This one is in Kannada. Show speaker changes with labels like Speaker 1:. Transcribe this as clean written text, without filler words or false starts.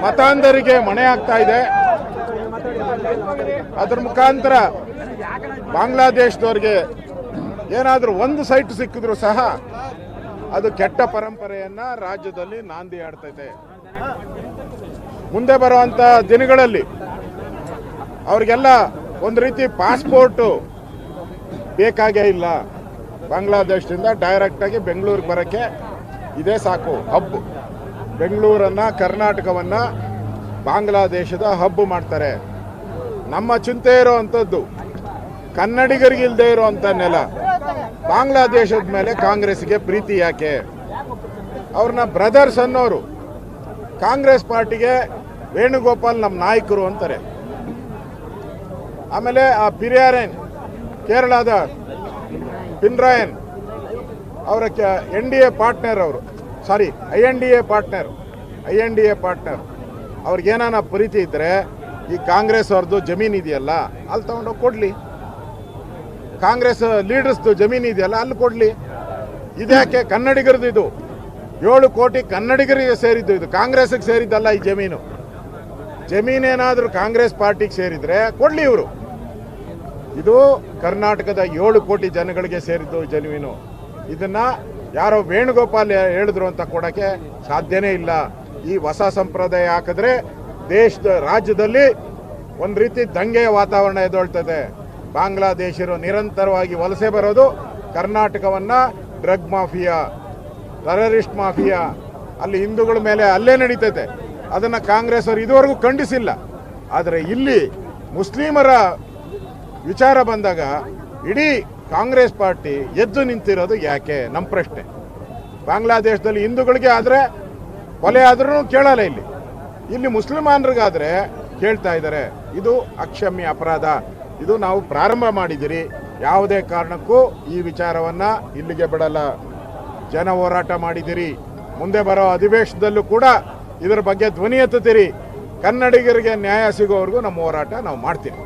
Speaker 1: ಮತಾಂಧರಿಗೆ ಮಣೆ ಆಗ್ತಾ ಇದೆ. ಅದರ ಮುಖಾಂತರ ಬಾಂಗ್ಲಾದೇಶದವ್ರಿಗೆ ಏನಾದರೂ ಒಂದು ಸೈಟ್ ಸಿಕ್ಕಿದ್ರು ಸಹ ಅದು ಕೆಟ್ಟ ಪರಂಪರೆಯನ್ನ ರಾಜ್ಯದಲ್ಲಿ ನಾಂದಿ ಆಡ್ತೈತೆ. ಮುಂದೆ ಬರುವಂತ ದಿನಗಳಲ್ಲಿ ಅವ್ರಿಗೆಲ್ಲ ಒಂದು ರೀತಿ ಪಾಸ್ಪೋರ್ಟ್ ಬೇಕಾಗೇ ಇಲ್ಲ. ಬಾಂಗ್ಲಾದೇಶದಿಂದ ಡೈರೆಕ್ಟ್ ಆಗಿ ಬೆಂಗಳೂರಿಗೆ ಬರೋಕ್ಕೆ ಇದೇ ಸಾಕು ಹಬ್. ಬೆಂಗಳೂರನ್ನ ಕರ್ನಾಟಕವನ್ನ ಬಾಂಗ್ಲಾದೇಶದ ಹಬ್ ಮಾಡ್ತಾರೆ. ನಮ್ಮ ಚಿಂತೆ ಇರುವಂಥದ್ದು ಕನ್ನಡಿಗರಿಗಿಲ್ಲದೆ ಇರುವಂಥ ನೆಲ. ಬಾಂಗ್ಲಾದೇಶದ ಮೇಲೆ ಕಾಂಗ್ರೆಸ್ಗೆ ಪ್ರೀತಿ ಯಾಕೆ? ಅವ್ರನ್ನ ಬ್ರದರ್ಸ್ ಅನ್ನೋರು. ಕಾಂಗ್ರೆಸ್ ಪಾರ್ಟಿಗೆ ವೇಣುಗೋಪಾಲ್ ನಮ್ಮ ನಾಯಕರು ಅಂತಾರೆ. ಆಮೇಲೆ ಆ ಪಿರಿಯಾರನ್ ಕೇರಳದ ಪಿನ್ರಾಯನ್ ಅವರ NDA ಪಾರ್ಟ್ನರ್ ಅವರು, ಸಾರಿ INDA ಪಾರ್ಟ್ನರ್ ಅವ್ರಿಗೇನಾನ ಪ್ರೀತಿ ಇದ್ದರೆ ಈ ಕಾಂಗ್ರೆಸ್ ಅವ್ರದ್ದು ಜಮೀನು ಇದೆಯಲ್ಲ ಅಲ್ಲಿ ತಗೊಂಡೋಗಿ ಕೊಡಲಿ. ಕಾಂಗ್ರೆಸ್ ಲೀಡರ್ಸ್ದು ಜಮೀನು ಇದೆಯಲ್ಲ ಅಲ್ಲಿ ಕೊಡಲಿ. ಇದ್ಯಾಕೆ? ಕನ್ನಡಿಗರದ್ದು ಇದು. 7 ಕೋಟಿ ಕನ್ನಡಿಗರಿಗೆ ಸೇರಿದ್ದು. ಇದು ಕಾಂಗ್ರೆಸ್ಗೆ ಸೇರಿದ್ದಲ್ಲ. ಈ ಜಮೀನೇನಾದರೂ ಕಾಂಗ್ರೆಸ್ ಪಾರ್ಟಿಗೆ ಸೇರಿದರೆ ಕೊಡಲಿ ಇವರು. ಇದು ಕರ್ನಾಟಕದ 7 ಕೋಟಿ ಜನಗಳಿಗೆ ಸೇರಿದ್ದು ಜಮೀನು. ಇದನ್ನ ಯಾರೋ ವೇಣುಗೋಪಾಲ್ ಹೇಳಿದ್ರು ಅಂತ ಕೊಡೋಕ್ಕೆ ಸಾಧ್ಯನೇ ಇಲ್ಲ. ಈ ಹೊಸ ಸಂಪ್ರದಾಯ ಹಾಕಿದ್ರೆ ರಾಜ್ಯದಲ್ಲಿ ಒಂದು ರೀತಿ ದಂಗೆಯ ವಾತಾವರಣ ಎದ್ದೊಳ್ತದೆ. ಬಾಂಗ್ಲಾದೇಶರು ನಿರಂತರವಾಗಿ ವಲಸೆ ಬರೋದು, ಕರ್ನಾಟಕವನ್ನ ಡ್ರಗ್ ಮಾಫಿಯಾ, ಟೆರರಿಸ್ಟ್ ಮಾಫಿಯಾ, ಅಲ್ಲಿ ಹಿಂದೂಗಳ ಮೇಲೆ ಅಲ್ಲೇ ನಡೀತೈತೆ. ಅದನ್ನು ಕಾಂಗ್ರೆಸ್ ಅವರು ಇದುವರೆಗೂ ಖಂಡಿಸಿಲ್ಲ. ಆದರೆ ಇಲ್ಲಿ ಮುಸ್ಲಿಮರ ವಿಚಾರ ಬಂದಾಗ ಇಡೀ ಕಾಂಗ್ರೆಸ್ ಪಾರ್ಟಿ ಎದ್ದು ನಿಂತಿರೋದು ಯಾಕೆ? ನಮ್ಮ ಪ್ರಶ್ನೆ. ಬಾಂಗ್ಲಾದೇಶದಲ್ಲಿ ಹಿಂದೂಗಳಿಗೆ ಆದರೆ ಕೊಲೆ ಆದ್ರೂ ಕೇಳಲ್ಲ. ಇಲ್ಲಿ ಮುಸ್ಲಿಮಾನರಿಗಾದರೆ ಕೇಳ್ತಾ ಇದ್ದಾರೆ. ಇದು ಅಕ್ಷಮ್ಯ ಅಪರಾಧ. ಇದು ನಾವು ಪ್ರಾರಂಭ ಮಾಡಿದಿರಿ. ಯಾವುದೇ ಕಾರಣಕ್ಕೂ ಈ ವಿಚಾರವನ್ನು ಇಲ್ಲಿಗೆ ಬಿಡಲ್ಲ. ಜನ ಹೋರಾಟ ಮಾಡಿದಿರಿ. ಮುಂದೆ ಬರೋ ಅಧಿವೇಶನದಲ್ಲೂ ಕೂಡ ಇದರ ಬಗ್ಗೆ ಧ್ವನಿ ಎತ್ತುತ್ತೀರಿ. ಕನ್ನಡಿಗರಿಗೆ ನ್ಯಾಯ ಸಿಗೋವರೆಗೂ ನಮ್ಮ ಹೋರಾಟ ನಾವು ಮಾಡ್ತೀವಿ.